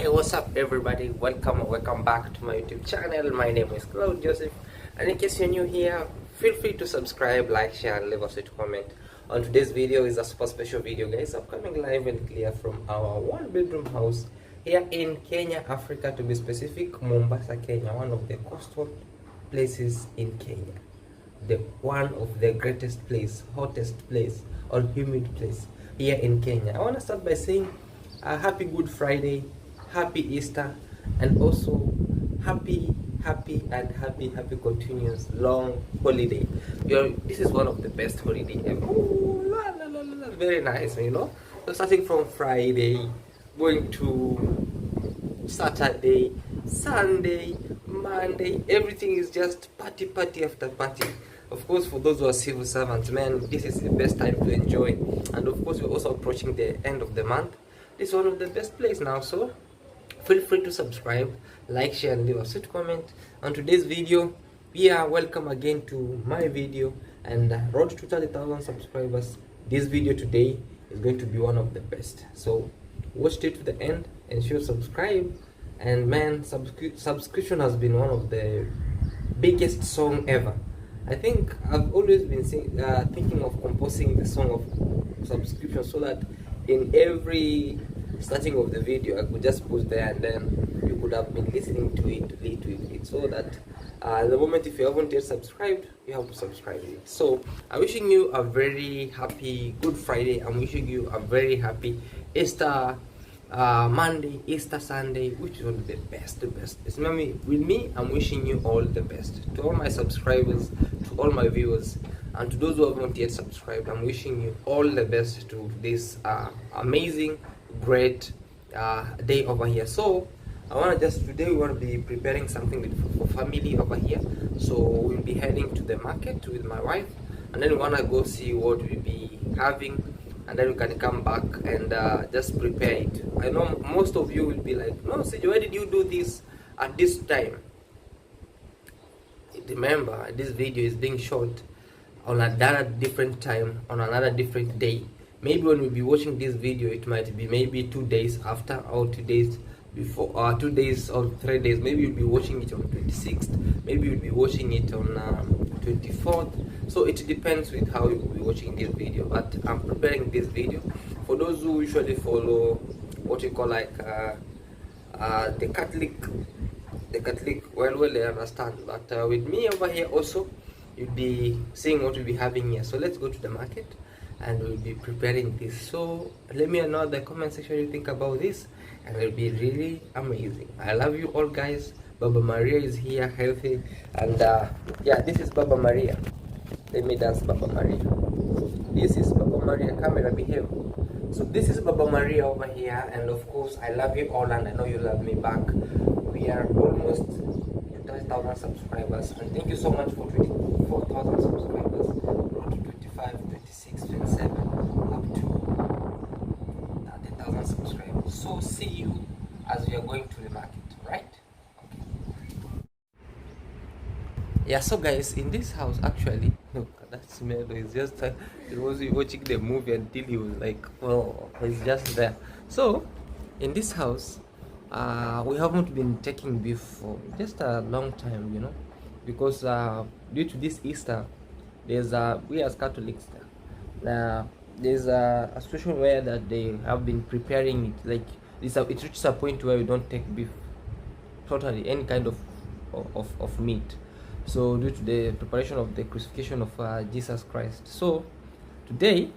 Hey, what's up everybody? Welcome back to my YouTube channel. My name is Claude Joseph, and in case you're new here, feel free to subscribe, like, share, and leave us a comment. On today's video is a super special video, guys. I'm coming live and clear from our one-bedroom house here in Kenya, Africa, to be specific, Mombasa, Kenya, one of the coastal places in Kenya. One of the greatest place, hottest place, or humid place here in Kenya. I want to start by saying happy Good Friday, happy Easter, and also happy continuous long holiday. This is one of the best holiday ever. Ooh, very nice, you know. So starting from Friday, going to Saturday, Sunday, Monday, everything is just party after party. Of course, for those who are civil servants, man, this is the best time to enjoy. And of course, we're also approaching the end of the month. This is one of the best places now, so feel free to subscribe, like, share, and leave a sweet comment. On today's video, we are welcome again to my video and road to 30,000 subscribers. This video today is going to be one of the best, so watch it to the end and sure subscribe. And man, subscription has been one of the biggest song ever. I think I've always been thinking of composing the song of subscription, so that in every starting of the video I could just put there, and then you could have been listening to it, so that the moment if you haven't yet subscribed, you have to subscribe. So I'm wishing you a very happy Good Friday. I'm wishing you a very happy Easter Monday, Easter Sunday, which is one of the best. With me, I'm wishing you all the best. To all my subscribers, to all my viewers, and to those who haven't yet subscribed, I'm wishing you all the best to this amazing, great day over here. So today we want to be preparing something for family over here. So we'll be heading to the market with my wife, and then we want to go see what we'll be having, and then we can come back and just prepare it. I know most of you will be like, no, Siji, why did you do this at this time? Remember, this video is being shot on another different time, on another different day. Maybe when we'll be watching this video, it might be maybe 2 days after, or 2 days before, or 2 days or 3 days. Maybe you'll be watching it on 26th, maybe you'll be watching it on 24th. So it depends with how you will be watching this video, but I'm preparing this video for those who usually follow what you call like the Catholic. Well, they understand, but with me over here also, you'll be seeing what we'll be having here. So let's go to the market and we'll be preparing this. So let me know in the comment section what you think about this, and it'll be really amazing. I love you all, guys. Baba Maria is here, healthy, and yeah, this is Baba Maria. Let me dance Baba Maria. This is Baba Maria. Camera, behave. So this is Baba Maria over here, and of course I love you all, and I know you love me back. We are almost 30,000 subscribers, and thank you so much for 24,000 subscribers. Road to 25, 26, 27, up to 30,000 subscribers. So see you as we are going to the market, right? Yeah, so guys, in this house, actually, look, that smell is just he was watching the movie until he was like, oh, it's just there. So in this house, we haven't been taking beef for just a long time, you know, because due to this Easter, there's we as Catholics, there's a situation where that they have been preparing it, like it reaches a point where we don't take beef, totally, any kind of meat. So due to the preparation of the crucifixion of Jesus Christ, so today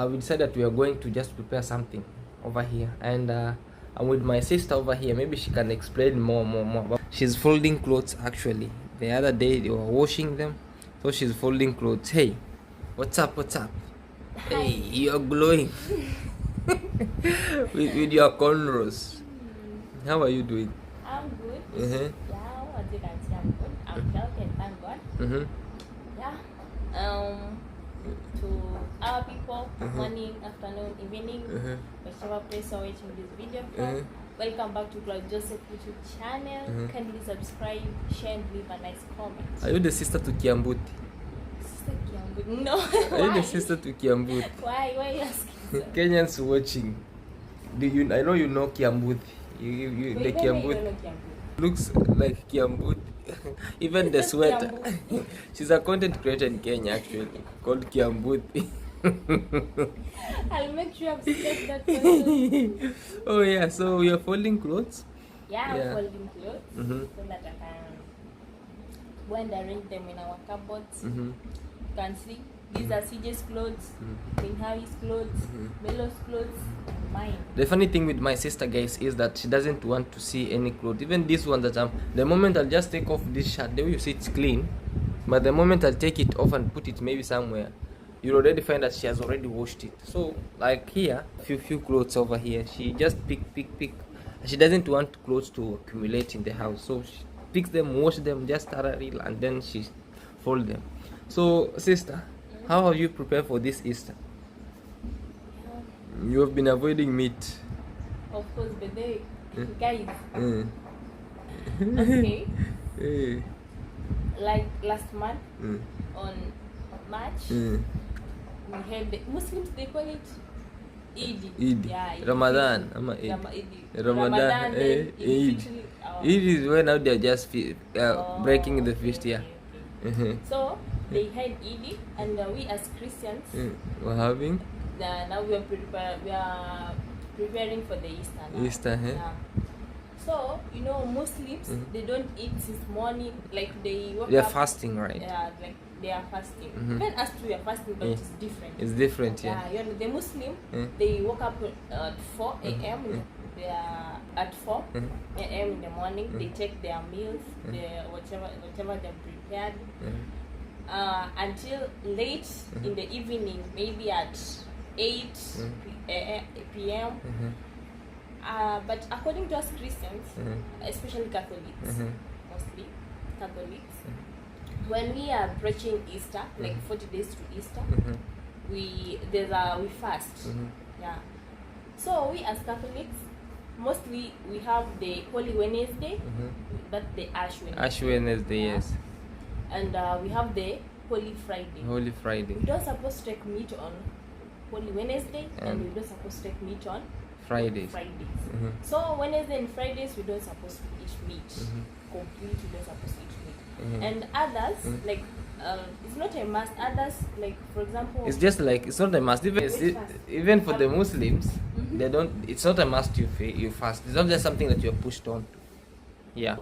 we decided that we are going to just prepare something over here, and I'm with my sister over here. Maybe she can explain more. She's folding clothes actually. The other day they were washing them, so she's folding clothes. Hey, what's up? Hey, you're glowing with your cornrows. How are you doing? I'm good. Yeah, as you can see, I'm good. I'm healthy and thank God. Yeah. To our people, morning, afternoon, evening, whichever place you're watching this video from, welcome back to Claude Joseph YouTube channel. Kindly subscribe, share, and leave a nice comment. Are you the sister to Kiambuti? Sister Kiambuti? No. Are you the sister to Kiambuti? Why are you asking so? Kenyans watching, I know you know Kiambuti. You So the even though you Kiambu don't know Kiambu. looks like Kiambu. Even the It's just sweater. Kiambu. She's a content creator in Kenya actually, called Kiambu. I'll make sure I've saved that photo. Oh yeah, so we are folding clothes. Yeah, Yeah. I'm folding clothes Mhm. so that I can go and arrange them in our cupboards. Mhm. You can see these are CJ's clothes, Queen Harry's clothes, Melo's clothes, and mine. The funny thing with my sister, guys, is that she doesn't want to see any clothes. Even this one that the moment I'll just take off this shirt, the way you see it's clean, but the moment I'll take it off and put it maybe somewhere, you'll already find that she has already washed it. So like here, few clothes over here, she just pick. She doesn't want clothes to accumulate in the house, so she picks them, wash them just thoroughly, and then she fold them. So sister, how have you prepared for this Easter? You have been avoiding meat. Of course, but they, guys, Mm. okay, Eh. like last month Mm. on March, Mm. we had the Muslims, they call it Eid. Eid. Yeah, Eid. Ramadan. Ama Eid. Ramadan, Eid. Eid is when now they're just breaking the feast. Yeah. Okay. So they had Eid, and we as Christians, We're having now we are preparing for the Easter now. Easter. Yeah. So Muslims, they don't eat since morning. Like they woke They're up. fasting, right? Yeah, like they are fasting. Even us too, we are fasting, but it's different. It's different, yeah. Yeah, the Muslim, they woke up at 4 a.m. They are at 4 a.m. in the morning. They take their meals, whatever they prepared, until late in the evening, maybe at 8 p.m. But according to us Christians, especially Catholics, mostly Catholics, when we are approaching Easter, like 40 days to Easter, we fast. Yeah. So we as Catholics, mostly we have the Holy Wednesday, that's the Ash Wednesday. Ash Wednesday, yes. And we have the Holy Friday. Holy Friday. We don't supposed to take meat on Holy Wednesday, and we don't supposed to take meat on Fridays. So Wednesday and Fridays we don't supposed to eat meat. Completely don't supposed to eat meat. And others, like it's not a must. Others, like for example, It's just like it's not a must. Even for the Muslims, they don't. It's not a must. You fast. It's not just something that you're pushed on to. Yeah.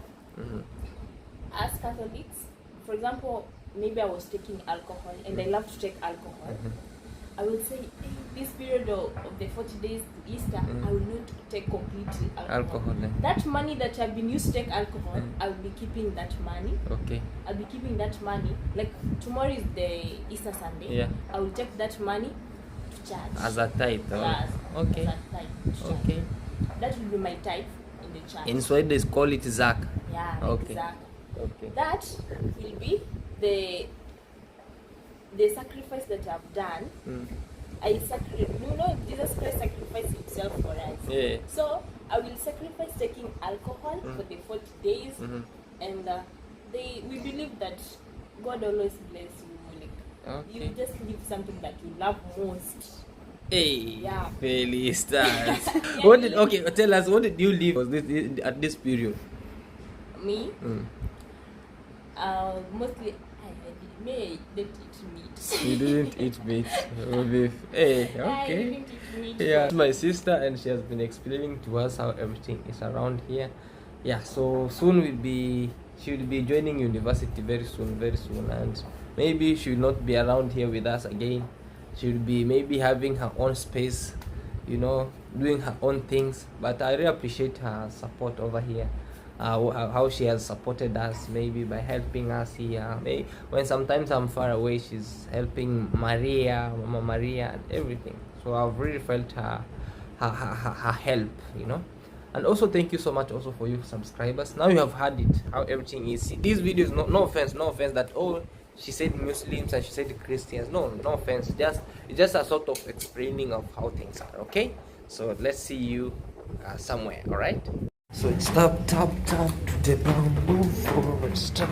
as Catholics, for example, maybe I was taking alcohol and I love to take alcohol. I will say, this period of the 40 days to Easter, I will not take completely alcohol. That money that I've been used to take alcohol, I will be keeping that money. Okay. I'll be keeping that money. Like tomorrow is the Easter Sunday. Yeah. I will take that money to church. As a tithe. Yes, Okay. as a tithe to church. Okay. That will be my tithe in the church. In Swahili, they call it zak. Yeah, Okay. exactly. Okay. That will be the sacrifice that I've done. Jesus Christ sacrificed himself for us. Yeah. So I will sacrifice taking alcohol for the 40 days, and we believe that God always bless you. Like you just leave something that you love most. Hey, Yeah. Feliz stars. Tell us, what did you leave at this period? Me, mostly I didn't eat meat. You didn't eat meat or beef. Hey, I okay. didn't eat meat. Yeah, my sister, and she has been explaining to us how everything is around here. Yeah, so soon she will be joining university very soon, and maybe she will not be around here with us again. She will be maybe having her own space, doing her own things. But I really appreciate her support over here. How she has supported us, maybe by helping us here. Maybe when sometimes I'm far away, she's helping Mama Maria, and everything. So I've really felt her help, And also thank you so much also for you subscribers. Now you have heard it, how everything is. These videos, no offense that she said Muslims and she said Christians. No offense. It's just a sort of explaining of how things are. Okay, so let's see you somewhere. All right. So it's tap to the bamboo forest.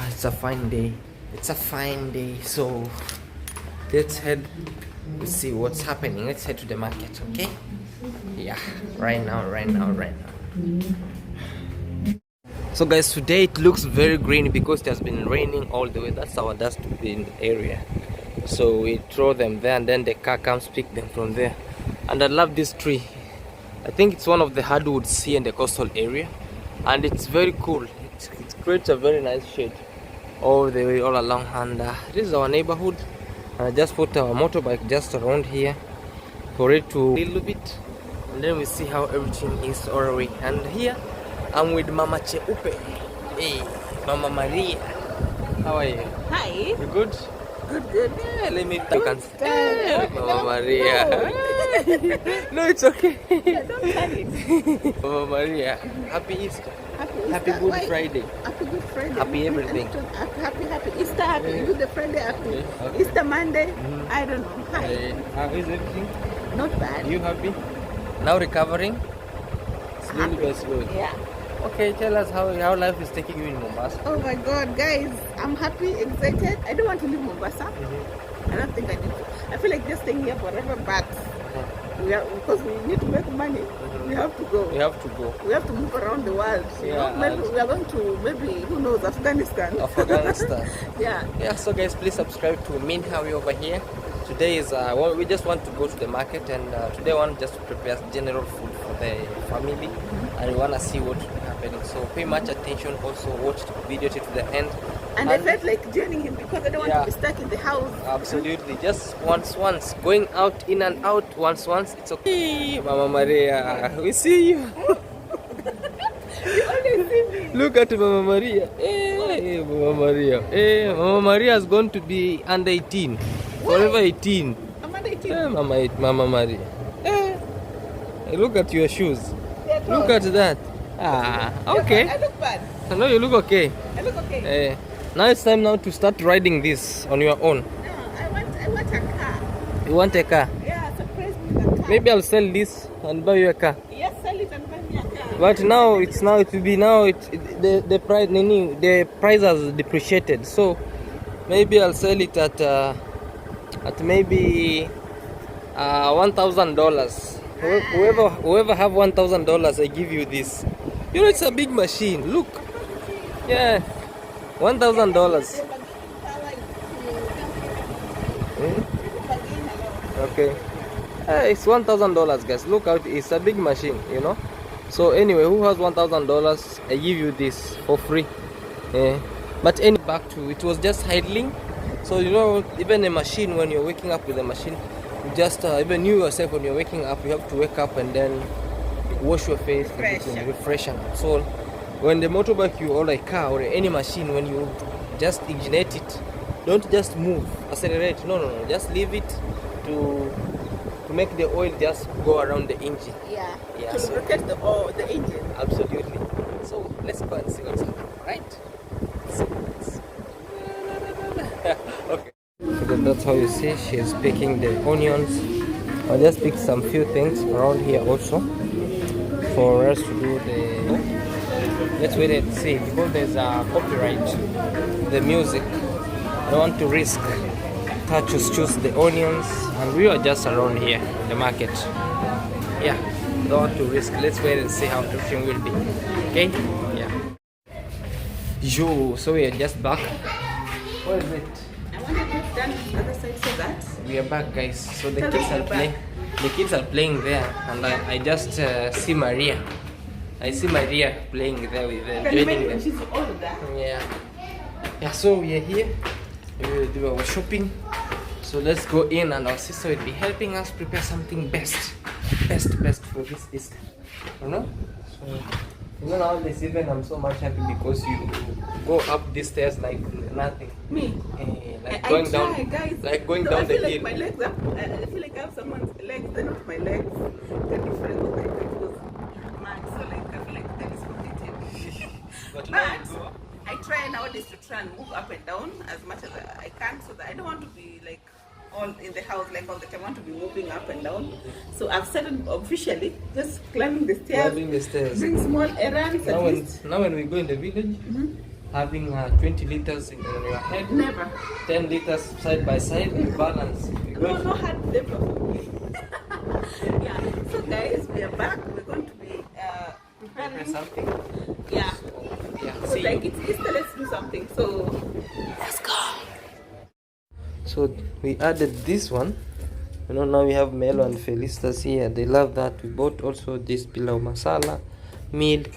It's a fine day. So let's see what's happening. Let's head to the market. Okay. Yeah, right now. So guys, today it looks very green because it has been raining all the way. That's our dustbin area. So we throw them there and then the car comes pick them from there. And I love this tree. I think it's one of the hardwoods here in the coastal area. And it's very cool. It creates a very nice shade all the way all along. And this is our neighborhood. And I just put our motorbike just around here for it to a little bit. And then we see how everything is all the way. And here I'm with Mama Cheupe. Hey, Mama Maria. How are you? Hi. You good? Good. Yeah, let me you can hey, Mama Maria. No, it's okay. Don't panic. Mama Maria, happy Easter. Happy Easter. Good Why? Friday. Happy Good Friday. Happy everything. Happy Easter. Happy Good Friday. Happy Okay. Easter Monday. I don't know. Hi. Hey, how is everything? Not bad. You happy? Now recovering? Slowly by slowly. Yeah. Okay, tell us how life is taking you in Mombasa. Oh my God, guys. I'm happy, excited. I don't want to leave Mombasa. I don't think I need to. I feel like just staying here forever, but because we need to make money, we have to go. We have to go. We have to move around the world. You know? Maybe we are going to, who knows, Afghanistan. Afghanistan. Yeah. So guys, please subscribe to Min Hawi over here. Today is we just want to go to the market, and today I want just to prepare general food for the family, and we want to see what is happening. So pay much attention. Also watch the video to the end. And I felt like joining him because I don't want to be stuck in the house. Absolutely, just once, going out, in and out, once. It's okay. Mama Maria, we see you. You always see me. Look at Mama Maria. Hey, Mama Maria. Hey, Mama Maria is going to be under 18. Forever 18. I'm under 18. Hey, Mama Maria. Hey, look at your shoes. Look at that. Okay. I look bad. No, you look okay. I look okay. Hey, now it's time now to start riding this on your own. No, I want a car. You want a car? Yeah, surprise me with a car. Maybe I'll sell this and buy you a car. Yes, sell it and buy me a car. But now it will be the price has depreciated. So maybe I'll sell it at maybe $1,000. Whoever have $1,000, I give you this. You know, it's a big machine. Look, yeah, $1,000. Okay, it's $1,000, guys. Look out, it's a big machine, you know. So anyway, who has $1,000? I give you this for free. But back to it was just idling. So you know, even a machine, when you're waking up with a machine, you just even you yourself, when you're waking up, you have to wake up and then wash your face, refresh and so when the motorbike or a car or any machine, when you just ignite it, don't just move, accelerate. No, just leave it to make the oil just go around the engine. Yeah. To So lubricate the engine. absolutely. So let's go and see what's happening, right? Okay. So that's how you see she's picking the onions. I'll just pick some few things around here also for us to do the. Let's wait and see because there's a copyright. The music. I don't want to risk. Choose the onions, and we are just around here in the market. Yeah, don't want to risk. Let's wait and see how everything will be. Okay? Yeah. Yo, so we are just back. What is it? I want to put down the other side so that We are back, guys. So the Tell kids us are you're playing. back. The kids are playing there, and I just see Maria. I see Maria playing there with them, can you joining imagine them. she's older. Yeah. So we are here. We will do our shopping. So let's go in, and our sister will be helping us prepare something best for this Easter. You know? So you know, now this even I'm so much happy because you go up these stairs like nothing. Me? Like I going try, down, guys. like going No, down I feel the like hill. my legs are, I feel like I have someone's legs. They're not my legs. They're different. Okay, because man, so like I feel like they're disconnected. But But I try nowadays to try and move up and down as much as I can, so that I don't want to be like all in the house like all the time. I want to be moving up and down. So I've started officially just climbing the stairs. Climbing the stairs. Doing small errands at least. Now when we go in the village, having 20 liters on your head, Never. 10 liters side by side, you balance. You go No hard labor for me. Yeah. So guys, we are prepare something. Yeah. So, yeah, So see like you. it's Easter, let's do something. So let's go. So we added this one. You know, now we have Melo and Felicitas here. They love that. We bought also this pilau masala, milk.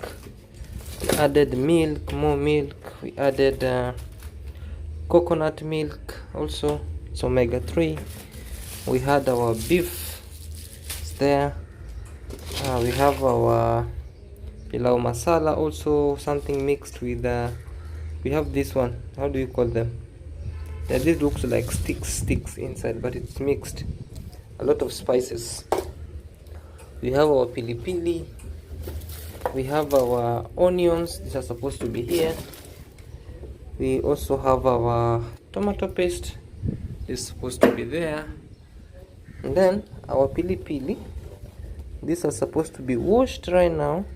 We added milk, more milk. We added coconut milk also. It's omega 3. We had our beef. It's there. We have our pilau masala also, something mixed with we have this one. How do you call them? Yeah, this looks like sticks inside, but it's mixed. A lot of spices. We have our pili pili. We have our onions. These are supposed to be here. We also have our tomato paste. This is supposed to be there. And then our pili pili. These are supposed to be washed right now.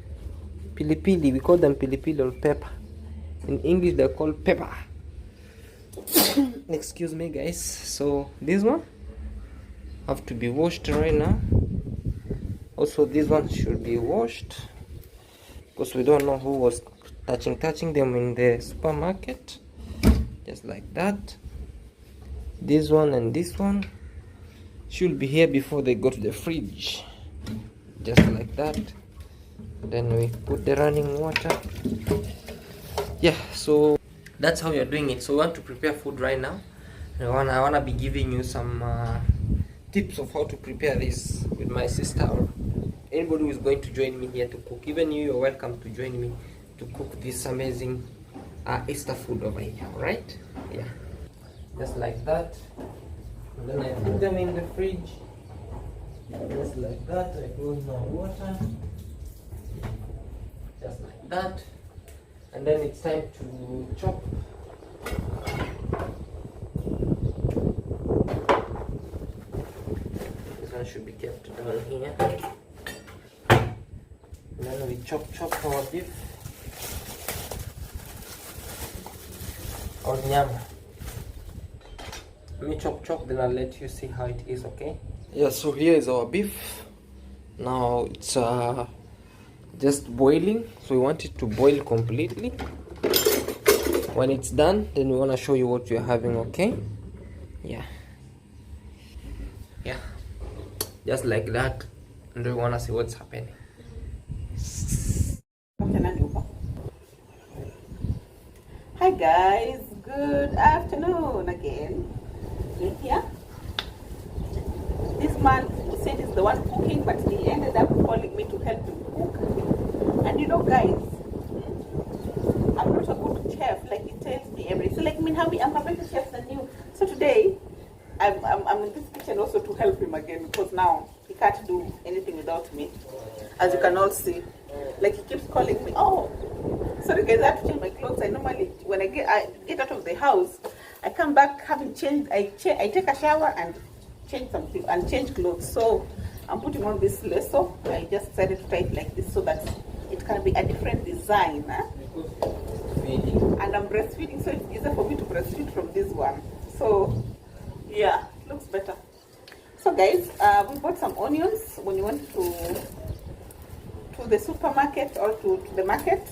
Pili pili, we call them pili pili or pepper. In English, they're called pepper. Excuse me, guys. So this one have to be washed right now. Also, this one should be washed because we don't know who was touching them in the supermarket. Just like that. This one and this one should be here before they go to the fridge. Just like that. Then we put the running water. Yeah, so that's how you're doing it. So we want to prepare food right now. I wanna be giving you some tips of how to prepare this with my sister or anybody who is going to join me here to cook. Even you're welcome to join me to cook this amazing Easter food over here. Alright? Yeah. Just like that. And then I put them in the fridge. Just like that. I close my water. Just like that. And then it's time to chop. This one should be kept down here. And then we chop our beef or nyama. Let me chop, then I'll let you see how it is, okay? Yeah, so here is our beef. Now it's just boiling, so we want it to boil completely. When it's done, then we want to show you what you're having, okay? Yeah, just like that. And we want to see what's happening. Hi guys, good afternoon again. In here, this man said he's the one cooking, but he ended up calling me to help him cook. And you know, guys, I'm not a good chef. Like he tells me everything. So like, I mean, how I'm a better chef than you. So today, I'm in this kitchen also to help him again because now he can't do anything without me. As you can all see, like he keeps calling me. Oh, sorry guys, I have to change my clothes. I normally when I get out of the house, I come back having changed. I take a shower and change something and change clothes. So I'm putting on this lasso. I just decided to tie it like this so that it can be a different design. And I'm breastfeeding, so it's easier for me to breastfeed from this one. So yeah, it looks better. So guys, we bought some onions when you went to the supermarket or to the market.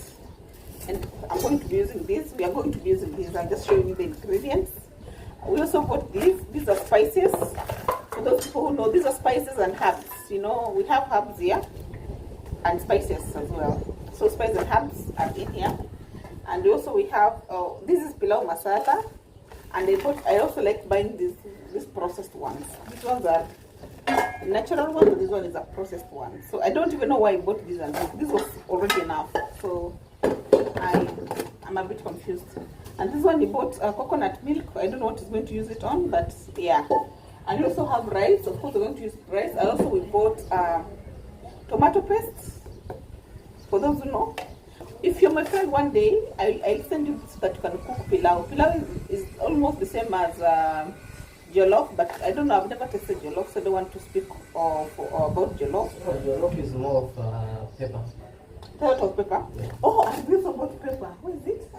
And I'm going to be using this. We are going to be using these. I'm just showing you the ingredients. We also bought these. These are spices. For those people who know, these are spices and herbs. You know, we have herbs here and spices as well. So spices and herbs are in here. And also we have, this is pilau masala. And I also like buying these processed ones. These ones are natural ones, and this one is a processed one. So I don't even know why I bought these and this. This was already enough. So I'm a bit confused. And this one he bought coconut milk. I don't know what he's going to use it on, but yeah. And we also have rice. Of course, we're going to use rice. And also we bought tomato paste. For those who know, if you're my friend one day, I'll send you so that you can cook pilau. Pilau is almost the same as jollof, but I don't know. I've never tasted jollof, so I don't want to speak about jollof. Jollof is more of pepper. Part of pepper? Yeah. Oh, I agree about pepper. What is it?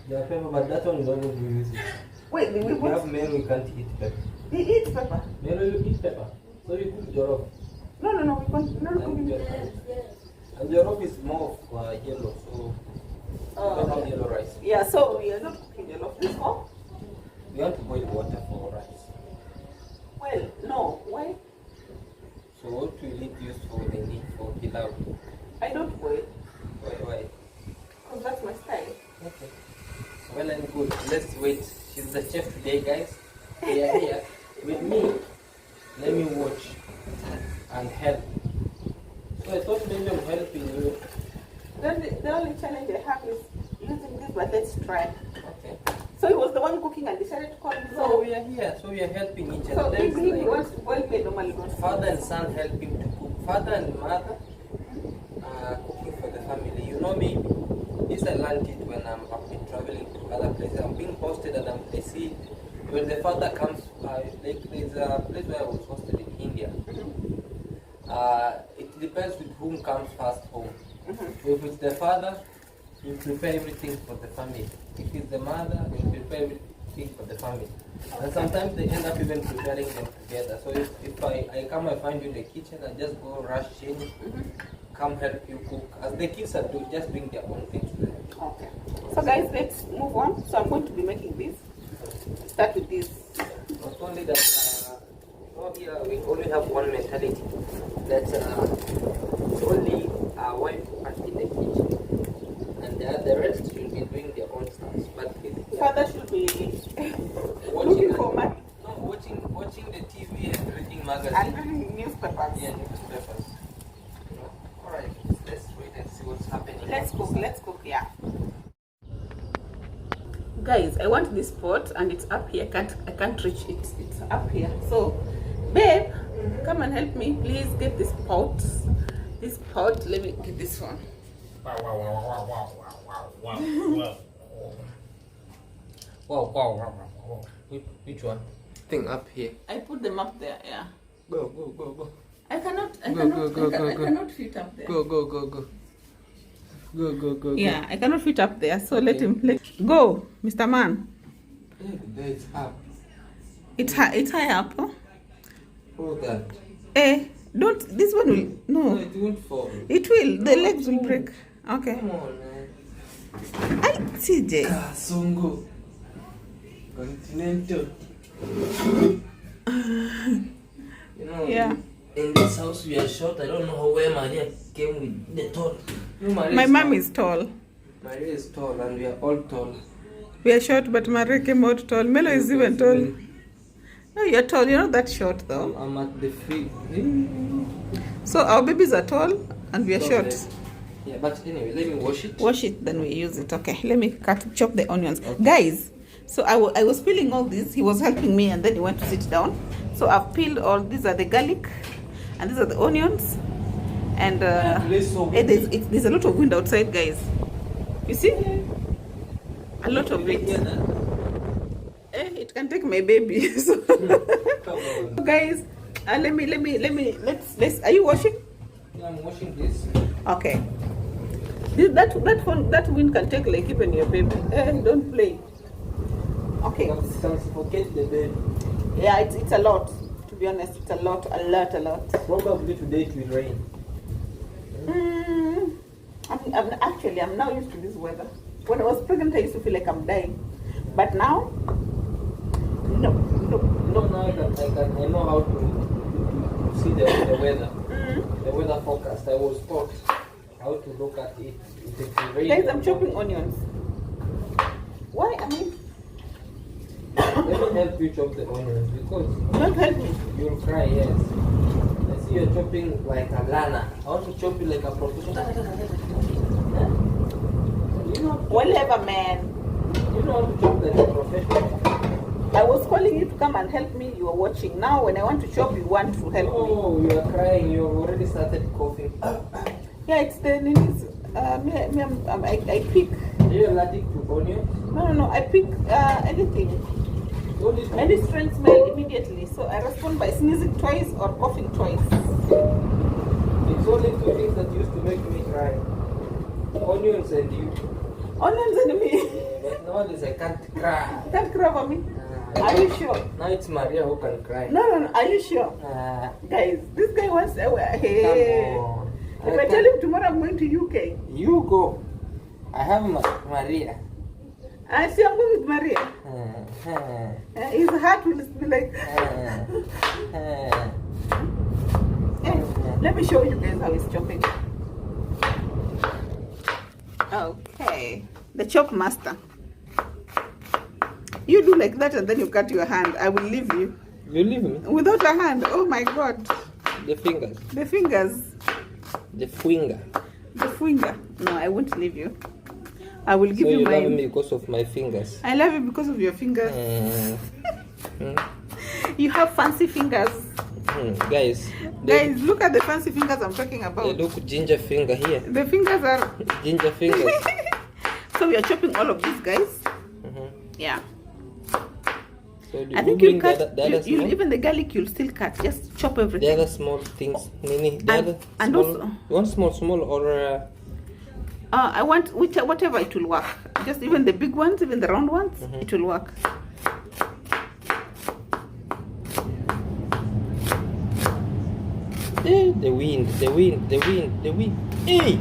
The pepper, but that one is not going to use it. Wait, we have men who can't eat pepper. He eats pepper. Men who eat pepper. So you cook jollof. No, we can't. No. And your loaf is more of yellow, so we don't have yellow rice. Yeah, so we are not cooking jollof. This one? We want to boil water for rice. Well, no. Why? So what will it use for the need for pilau? I don't boil. Why? Because that's my style. Okay. Well and good. Let's wait. She's the chef today, guys. We are here with me. Let me watch and help. So I thought maybe I'm helping you. The only challenge I have is using this, but let's try. Okay. So he was the one cooking and decided to call me. So we are here. So we are helping each So other. if he Like wants to boil me, normally not. father and son helping to cook. Father and mother cooking for the family. You know me. This I learned it when I've been traveling to other places. I'm being hosted and I see when the father comes. Like there's a place where I was hosted in India. It depends with whom comes first home. If it's the father, you prepare everything for the family. If it's the mother, you prepare everything for the family. And sometimes they end up even preparing them together. So if I come, I find you in the kitchen, I just go rush change, come help you cook. As the kids are doing, just bring their own things to them. Okay. So guys, let's move on. So I'm going to be making this. Start with this. Not only that, here we only have one mentality. That's only wife and in the kitchen. And the rest will be doing their own stuff. But Father should be looking for money watching the TV and reading magazines. and reading newspapers. Yeah, newspapers. Alright, let's wait and see what's happening. Let's cook, yeah. Guys, I want this pot and it's up here. I can't reach it. It's up here. So, babe, come and help me. Please get this pot. This pot, let me get this one. Wow. Which one? Thing up here. I put them up there, yeah. Go. I cannot fit up there. Go. Yeah, I cannot fit up there. So let go, Mr. Man. There it's up. It's high up, huh? Hold that. Don't, this one will, No, no. it won't fall. It will, the legs will break. Okay. Come on, man. I CJ. Songo. Continental. You know, Yeah. in this house we are short. I don't know where Maria came with the tall. You know, My mom is tall. Maria is tall and we are all tall. We are short, but Maria came out tall. Melo is even tall. No, you're tall. You're not that short, though. I'm at the free. So our babies are tall and we are short. Yeah, but anyway, let me wash it. Wash it, then we use it. Okay, let me chop the onions. Okay. Guys, so I was peeling all this. He was helping me and then he went to sit down. So I've peeled all, these are the garlic and these are the onions. And there's a lot of wind outside, guys. You see? A lot of wind. It can take my baby. So guys, let's are you washing? Yeah, I'm washing this. Okay. That wind can take like even your baby. Don't play. Okay. Can suffocate the baby. Yeah, it's a lot. To be honest, it's a lot. Probably today it will rain. I'm now used to this weather. When I was pregnant, I used to feel like I'm dying. But now, no. Now I know how to see the weather. The weather forecast. I was taught how to look at it. If it will rain. Guys, I'm chopping onions. Why? I mean, let me help you chop the onions because don't help me. you'll cry. Yes. I see you're chopping like a Lana. I want to chop you like a professional. You know, Whatever, man. you know how to chop like a professional. I was calling you to come and help me. You are watching. Now, when I want to chop, you want to help me. Oh, you are crying. You have already started coughing. Yeah, it's the news. I pick. Are you allergic to onions? No. I pick anything. Any strange smell immediately. So I respond by sneezing twice or coughing twice. It's only two things that used to make me cry. Onions and you. Onions and me. But nowadays I can't cry. You can't cry for me. Are you sure? Now it's Maria who can cry. No. Are you sure? Guys, this guy wants. Come on. If I tell him tomorrow I'm going to UK. You go. I have Maria. I see I'm going with Maria. His heart will be like. Let me show you guys how he's chopping. Okay, the chop master. You do like that and then you cut your hand. I will leave you. You leave me? Without a hand. Oh my God. The fingers. The fingers. The finger. The finger. No, I won't leave you. I will give So you you my. love me because of my fingers. I love you because of your fingers. You have fancy fingers. Guys, Guys, look at the fancy fingers I'm talking they about. look ginger finger here. The fingers are. Ginger fingers. So we are chopping all of these, guys. Yeah. So I think you'll cut. the other You small, even the garlic you'll still cut. Just chop everything. the other small things, Nini. The And- other and small, also- you want small or I want whatever it will work. Just even the big ones, even the round ones, it will work. the wind. Hey,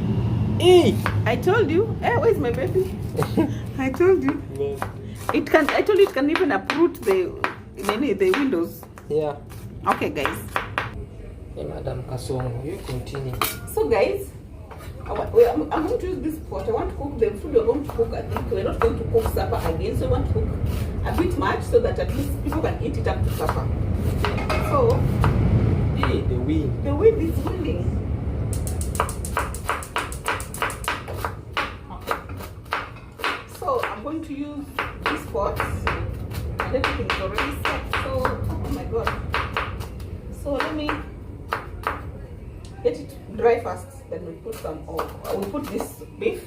hey. I told you. Hey, where's my baby? I told you. It can. I told you it can even uproot the windows. Yeah. Okay, guys. Hey, Madam Kasongo, you continue. So, guys, I'm going to use this pot. I want to cook the food we're going to cook. I think we're not going to cook supper again, so I want to cook a bit much so that at least people can eat it up to supper. So, Hey, the wind. the wind is winding. Okay. So I'm going to use these pots. And everything is already set. So, oh my God. So let me get it dry first. Then we'll put some oil. We'll put this beef.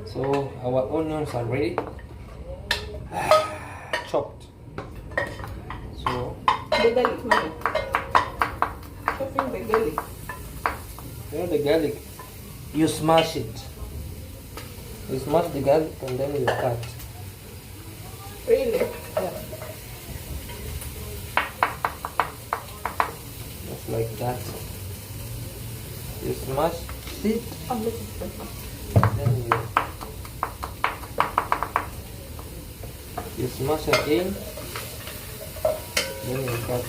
So our onions are ready. Chopped. So The garlic, mommy. Chopping the garlic. you know the garlic, you smash it. You smash the garlic and then you cut. Really? Yeah. Just like that. You smash it, Oh, this is better. then you smash again, then you cut.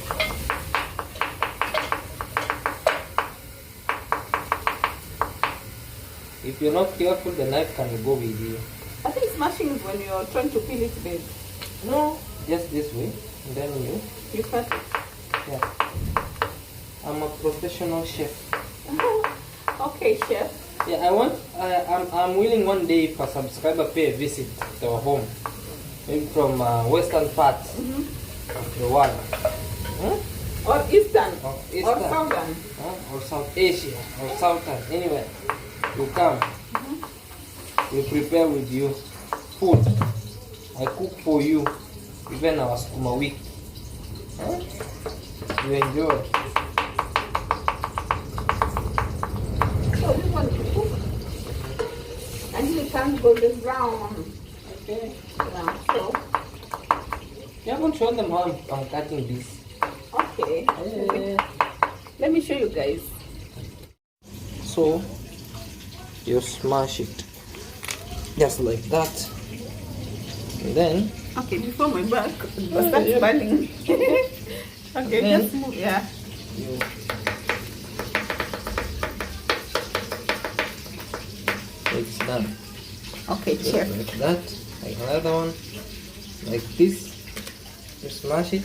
If you're not careful, the knife can go with you. I think smashing is when you're trying to peel it big. No, just this way, and then You cut it. yeah. I'm a professional chef. Okay, chef. Yeah, I'm willing one day if a subscriber pay a visit to our home, maybe from western parts of the world, Or Eastern. or Or eastern, Southern. or South Asia, or Southern, anywhere. You come, we prepare with you food. I cook for you, even our skuma week. You enjoy. So this one you cook until it turns golden brown. Okay. Yeah, so You haven't shown them how I'm cutting this. okay. Let me show you guys. So you smash it just like that, and then Okay, before my back Yeah, starts yeah. burning. Okay, Then- just move. Yeah. you it's done. Okay, Just chef. like that, like another one, like this. You smash it,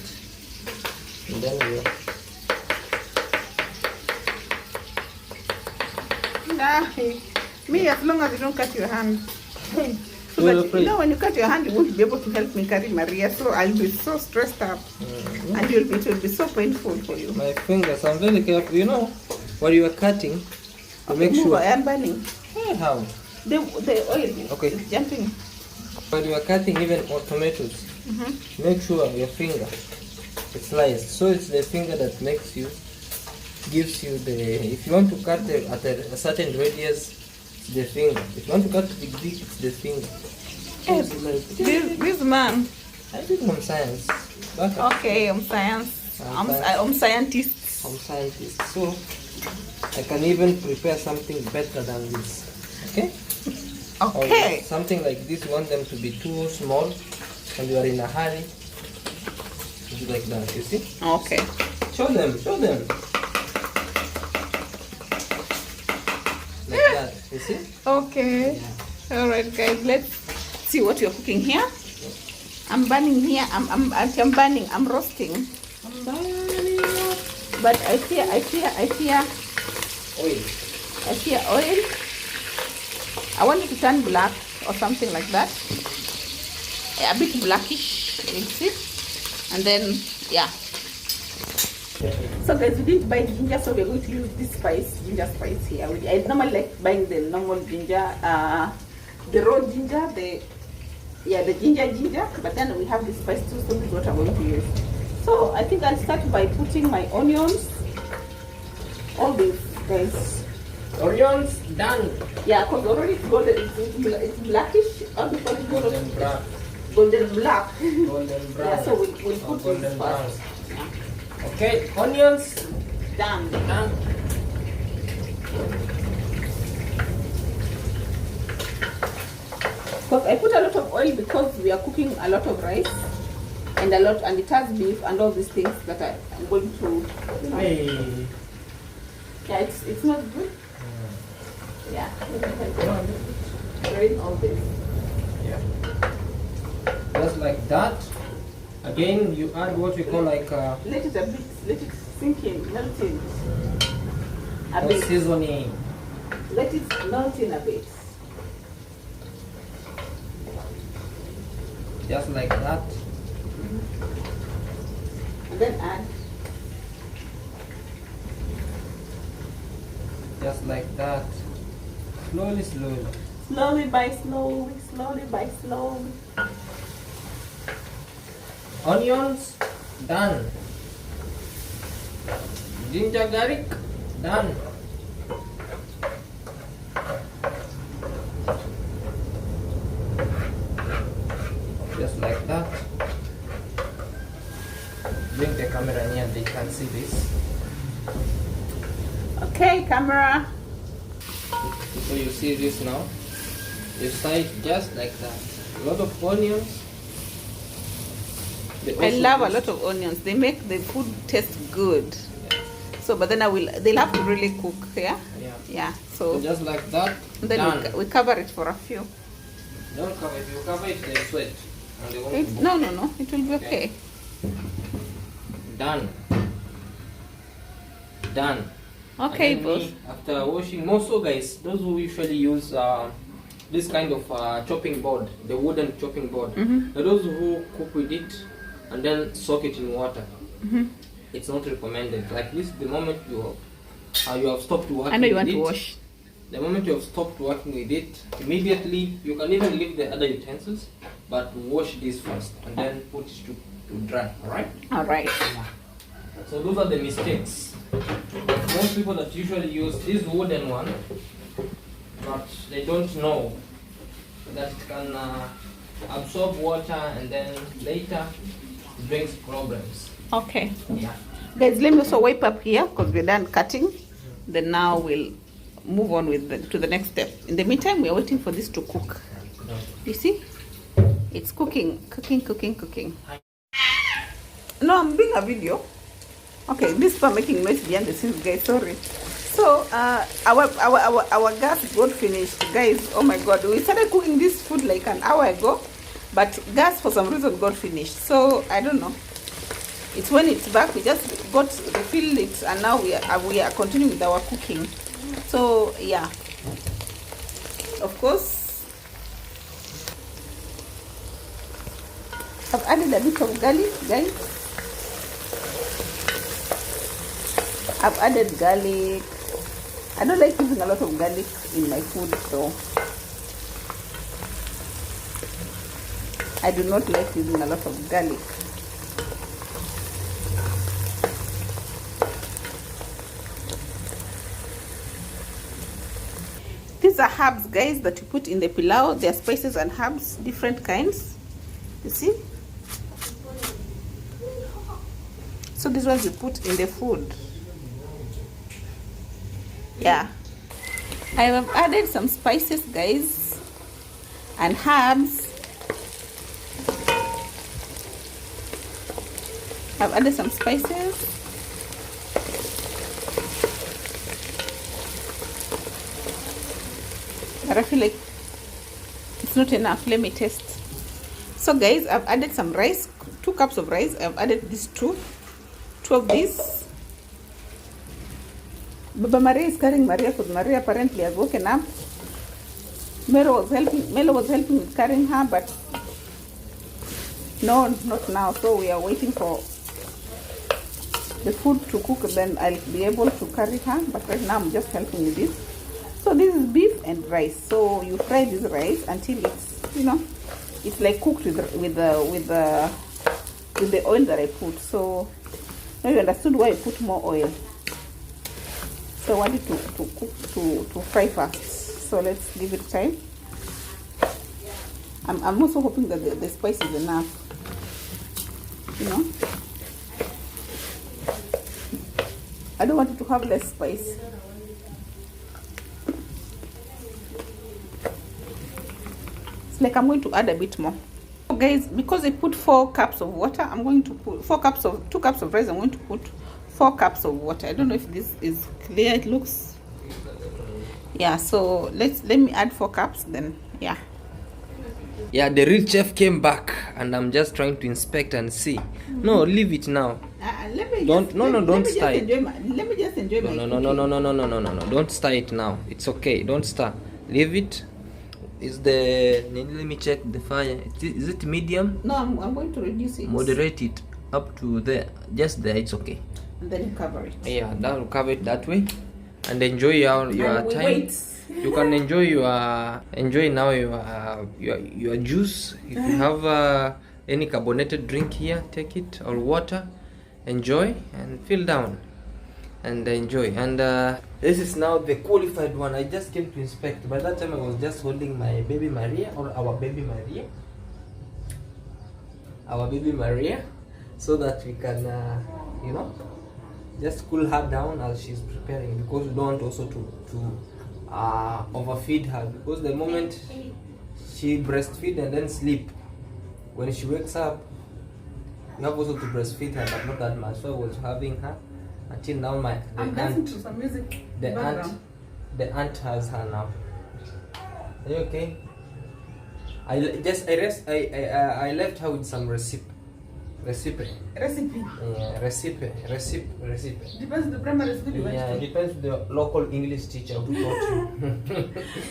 and then you Nah, me, as long as you don't cut your hand. So You're that, afraid? you know, when you cut your hand, you won't be able to help me carry Maria. So I'll be so stressed out, and it will be so painful for you. my fingers. I'm very careful. You know, while you are cutting, to make Move, sure. I am burning. Hey, how? The oil Okay. is jumping. While you are cutting even tomatoes, make sure your finger is sliced. So it's the finger that gives you the. If you want to cut at a certain radius, it's the finger. If you want to cut big, it's the finger. Yes. It's like, This man. I did some science. Butter. Okay, I'm science. I'm scientist. I'm scientist. So I can even prepare something better than this. Okay? Okay. Or something like this, you want them to be too small and you are in a hurry. Do like that, you see? Okay. Show them, show them. Like that, you see? Okay. Yeah. All right, guys. Let's see what you're cooking here. I'm burning here. I'm burning. I'm roasting. I'm burning up. But I fear Oil. oil. I want it to turn black or something like that. A bit blackish, you see. And then, yeah. So guys, we didn't buy ginger, so we're going to use this ginger spice here. I normally like buying the normal ginger, the raw ginger, the ginger, but then we have this spice too, so this is what I'm going to use. So I think I'll start by putting my onions, all these guys. Onions done. Yeah, because already it's golden, it's blackish, all the Golden black. golden black. Golden brown. Yeah, so we'll put golden this brown. first. Yeah. Okay, onions Done. done. Because I put a lot of oil because we are cooking a lot of rice and it has beef and all these things that I'm going to. Hey. Yeah, it's not good. Yeah. Drain all this. Yeah. Just like that. Again, you add what we call like Let it a bit. Let it sink in, melt in. A bit. seasoning. Let it melt in a bit. Just like that. And then add. Just like that. Slowly, slowly. Slowly by slowly, slowly by slowly. Onions done. Ginger garlic done. Just like that. Bring the camera near, they can see this. Okay, camera. So you see this now. You side just like that. A lot of onions. They I also love a use- lot of onions. They make the food taste good. Yeah. So, but then they'll have to really cook, yeah? Yeah. Yeah, So so just like that. then done. we cover it for a few. Don't cover it. If you cover it, they sweat. And they won't No, it will be Okay. okay. Done. Done. Okay, And then boss. me, after washing, also guys, those who usually use this kind of chopping board, the wooden chopping board, those who cook with it and then soak it in water, it's not recommended. Like this, the moment you have stopped working I know you with want to it, wash. the moment you have stopped working with it, immediately you can even leave the other utensils, but wash this first and then put it to dry. Alright? All right. So those are the mistakes. Most people that usually use this wooden one, but they don't know that it can absorb water and then later it brings problems. Okay. Yeah. Guys, let me also wipe up here because we're done cutting. Then now we'll move on to the next step. In the meantime, we are waiting for this to cook. You see? It's cooking. No, I'm doing a video. Okay, this for making noise behind the scenes, guys. Sorry. So our gas got finished, guys. Oh my God, we started cooking this food like an hour ago, but gas for some reason got finished. So I don't know. It's when it's back. We just got refilled it, and now we are continuing with our cooking. So yeah, of course, I've added a bit of garlic, guys. I've added garlic. I don't like using a lot of garlic in my food, so I do not like using a lot of garlic. These are herbs, guys, that you put in the pilau. They are spices and herbs, different kinds. You see? So these ones we put in the food. Yeah. I have added some spices, guys, and herbs. I've added some spices. But I feel like it's not enough. Let me taste. So guys, I've added some rice, 2 cups of rice. I've added these two of these. Baba Maria is carrying Maria because Maria apparently has woken up. Melo was helping with carrying her, but no, not now. So we are waiting for the food to cook, then I'll be able to carry her. But right now I'm just helping with this. So this is beef and rice. So you fry this rice until it's, you know, it's like cooked with the oil that I put. So now you understood why I put more oil. So I want it to cook to fry fast. So let's give it time. I'm also hoping that the spice is enough. You know, I don't want it to have less spice. It's like I'm going to add a bit more. So guys, because I put 4 cups of water, I'm going to put 2 cups of rice. I'm going to put 4 cups of water. I don't know if this is clear. It looks, yeah. So let me add 4 cups. Then yeah. Yeah, the real chef came back, and I'm just trying to inspect and see. No, leave it now. Don't stir it. Let me just enjoy my. No. Don't stir it now. It's okay. Don't stir. Leave it. Is the, let me check the fire. Is it medium? No, I'm going to reduce it. Moderate it up to there. Just there. It's okay. And then you cover it. Yeah, that will cover it that way. And enjoy your time. Wait. You can enjoy now your juice. If you have any carbonated drink here, take it, or water. Enjoy and feel down and enjoy. And this is now the qualified one. I just came to inspect. By that time I was just holding my baby Maria, or our baby Maria, so that we can you know, just cool her down as she's preparing, because we don't want also to overfeed her, because the moment she breastfeed and then sleep, when she wakes up, you have also to breastfeed her, but not that much. So I was having her until now. I'm dancing to some music. The aunt has her now. Are you okay? I left her with some recipe. Yeah, recipe. Depends the primary school you went Yeah, to. it depends the local English teacher who taught you.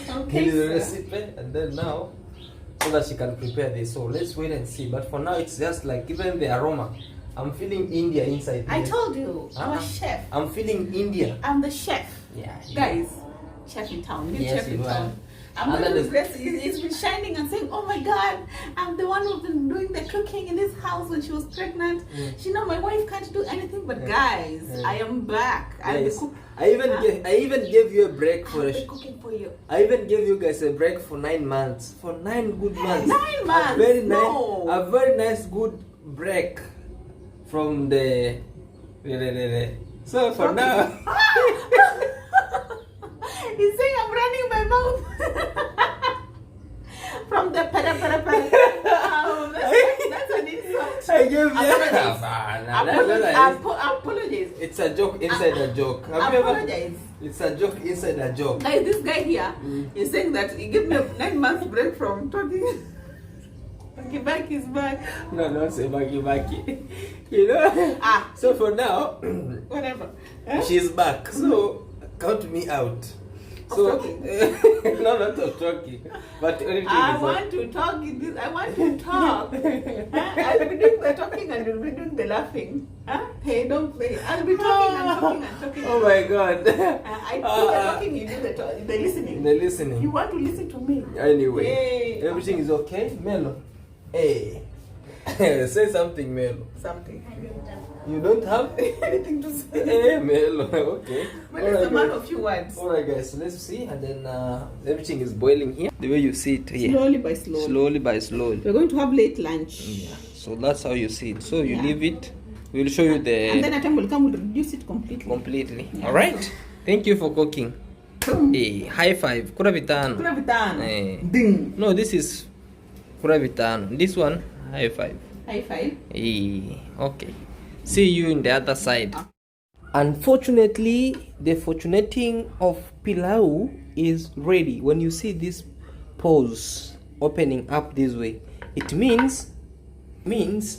Okay, The recipe, and then now, so that she can prepare this. So let's wait and see. But for now, it's just like, even the aroma, I'm feeling India inside. I told you, I'm a chef. I'm feeling India. I'm the chef. Yeah. Guys, chef in town. Yes, Chef in you town. are. I'm going to dress. It's been shining and saying, "Oh my God, I'm the one who's been doing the cooking in this house when she was pregnant." She know my wife can't do anything, but guys, I am back. Yes. I even gave you a break for I'll be cooking for you. I even gave you guys a break for 9 months. For 9 good months. 9 months. A very nice good break from the. So for now. He's saying I'm running my mouth from the para. That's an insult. I gave you. Apologize. It's a joke inside a joke. Have you ever? Apologize. It's a joke inside a joke. Guys, this guy here is saying that he gave me a 9 months break from talking. Back is back. No, don't say baki. You know? So for now, Whatever. she's back. So count me out. So no, not of talking, but I want to talk in this. I want to talk. I'll be doing the talking and you'll be doing the laughing. Hey, don't play. I'll be talking and talking. Oh my God. I do the talking, you do the listening. The listening. You want to listen to me. Anyway, Yay. everything is okay, Melo. Hey, say something, Melo. Something. You don't have Anything to say. Hey, Melo. Okay. But it's a man of few words. Alright, guys. So let's see, and then everything is boiling here. The way you see it here. Slowly by slowly. Slowly by slowly. We're going to have late lunch. Yeah. So that's how you see it. So you leave it we'll show you the. And then a time will come, we'll reduce it completely. Yeah. All right. Thank you for cooking. Hey, high five. Kura vitano. Ding. No, this is kura vitano. This one, high five. High five. Hey, okay. See you in the other side. Unfortunately, the fortunating of pilau is ready. When you see this pores opening up this way, it means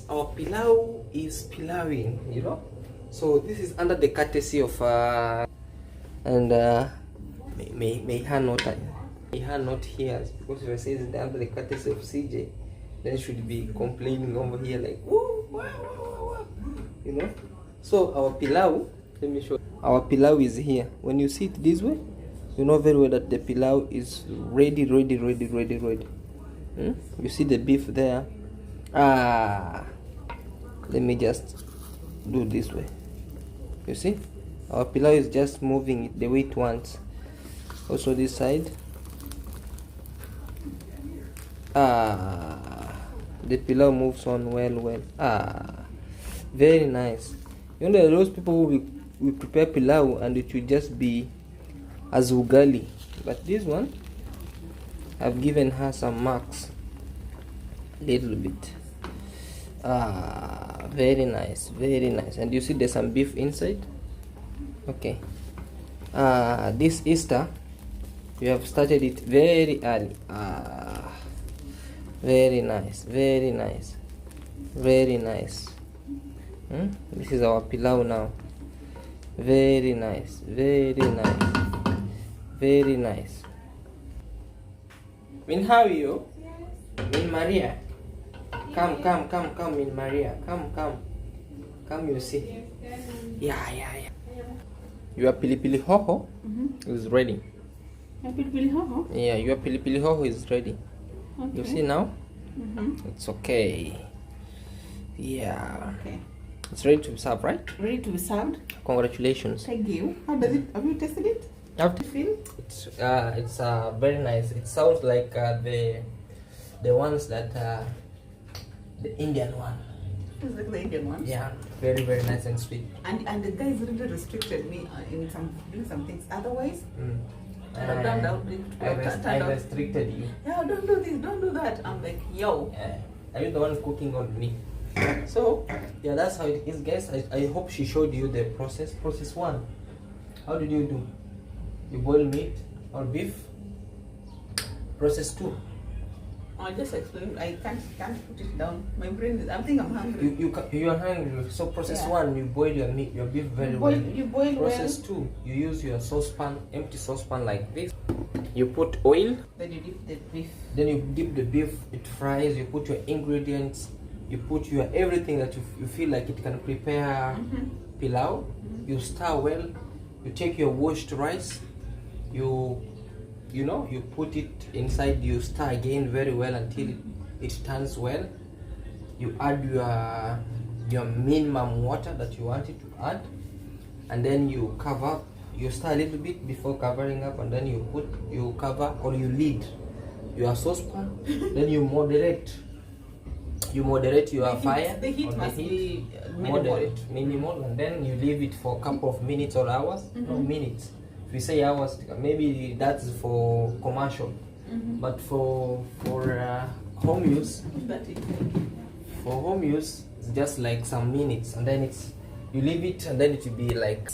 our pilau is pilauing, you know. So this is under the courtesy of may her not hear, because if I say it's under the courtesy of CJ, then should be complaining over here like woo, wah, wah, wah, you know. So our pilau, let me show you. Our pilau is here. When you see it this way, you know very well that the pilau is ready. You see the beef there. Let me just do this way. You see, our pilau is just moving it the way it wants. Also this side. The pilau moves on well. Very nice. You know, there are those people who will prepare pilau and it will just be as ugali, but this one I've given her some marks, little bit. Very nice. And you see there's some beef inside. Okay. This Easter we have started it very early. Very nice. This is our pilau now. Very nice. Min, how are you? Min Maria. Come, Min Maria. Come, you see. Yeah. Your pilipili hoho is ready. Your pilipili hoho? Yeah, your pilipili hoho is ready. Okay. You see now? It's okay. Yeah. Okay. It's ready to be served, right? Ready to be served. Congratulations. Thank you. How does it? Have you tasted it? How do you feel? It's very nice. It sounds like the ones that the Indian one. It's like the Indian one. Yeah, very nice and sweet. And the guys really restricted me in doing some things. Otherwise, I restricted you. Yeah, don't do this, don't do that. I'm like, yo. Are you the one cooking on me? So yeah, that's how it is, guys. I hope she showed you the process. Process 1. How did you do? You boil meat or beef. Process 2. I just explained. I can't put it down. My brain is. I think I'm hungry. You are hungry. So process 1, you boil your meat, your beef very well. You boil process 2, you use your saucepan, empty saucepan like this. You put oil. Then you dip the beef. Then you dip the beef. It fries. You put your ingredients. You put your everything that you feel like it can prepare pilau. You stir well. You take your washed rice. You put it inside. You stir again very well until it turns well. You add your minimum water that you want it to add, and then you cover. You stir a little bit before covering up, and then you cover or you lid your saucepan. Then you moderate your fire. The heat must be minimal, and then you leave it for a couple of minutes or hours. No, minutes. If you say hours, maybe that's for commercial, but for home use, it's just like some minutes, and then you leave it, and then it will be like.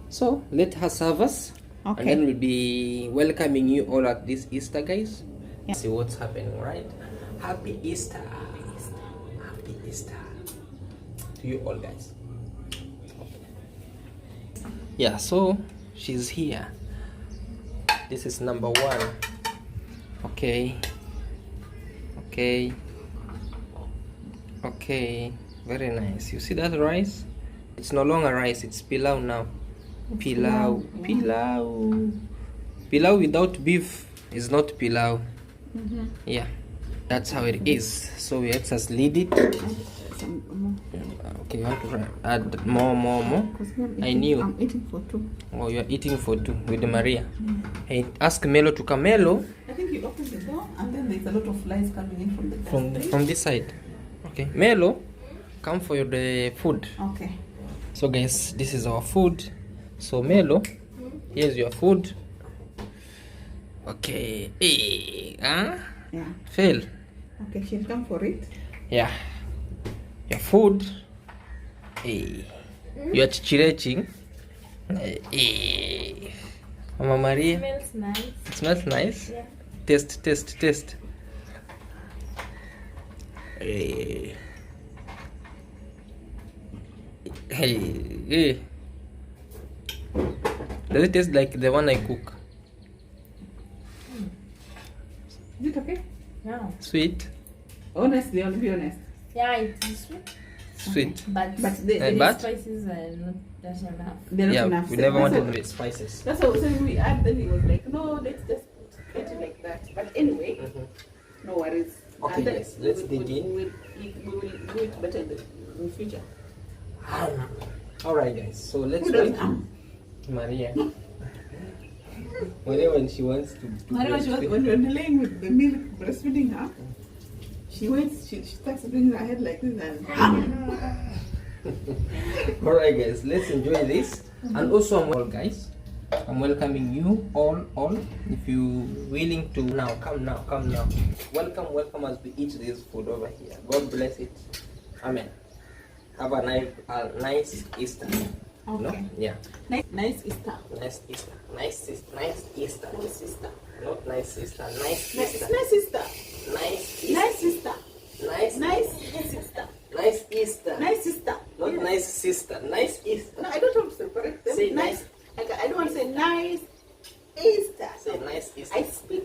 So let her serve us, okay. And then we'll be welcoming you all at this Easter, guys. Yeah. See what's happening, right? Happy Easter. Happy Easter to you all, guys. Yeah, so she's here. This is number 1. Okay, very nice. You see that rice? It's no longer rice, it's pilau now. Pilau without beef is not pilau. Yeah, that's how it is. So we just lead it. Okay, you want to add more. I knew. I'm eating for 2. Oh, you're eating for 2 with Maria. Hey, ask Melo to come. Melo. I think you open the door and then there's a lot of flies coming in from the from this side. Okay, Melo, come for the food. Okay. So guys, this is our food. So Melo, here's your food. Okay. Hey, huh? Yeah. Fail. Okay, she'll come for it. Yeah. Your food. Hey. You are chichireching. Hey. Mama Maria. Smells nice. It smells nice. Yeah. Taste. Hey. Hey. Does it taste like the one I cook? Is it okay? Yeah. Sweet? Honestly, I'll be honest. Yeah, it is sweet. Sweet. But the but spices are not that enough. they're not yeah, enough. we never That's wanted what- the spices. That's what when we add, then he was like, no, let's just get it like that. But anyway, no worries. Okay, And then guys, let's we dig in. We will do it better in the future. Alright guys, so let's Who wait. does Maria. When she wants to Maria, when you're delaying with the milk breastfeeding her, she waits, she starts doing her head like this and Alright guys, let's enjoy this. And also guys, I'm welcoming you all. If you willing to come now. Welcome as we eat this food over here. God bless it. Amen. Have a nice Easter. okay. No? Yeah. Nice Easter. Nice Easter. Nice Easter. Nice Easter. Not nice Easter. Nice Nice Easter. Easter. Nice Nice Easter. Easter. Nice Easter. Nice Easter. Nice Easter. Not nice sister. Nice Easter. No, I don't want to separate them. Say nice. I don't want to say nice Easter. Say nice Easter. I speak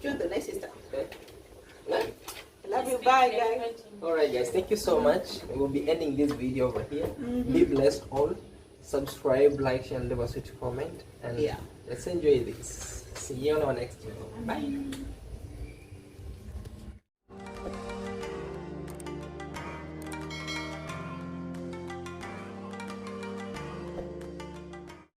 during the nice Easter. Okay. No? I love you. Bye, guys. Alright guys, thank you so much. We'll be ending this video over here. Be blessed all. Subscribe, like, share, and leave us a comment. And Yeah. let's enjoy this. See you on our next video. Bye.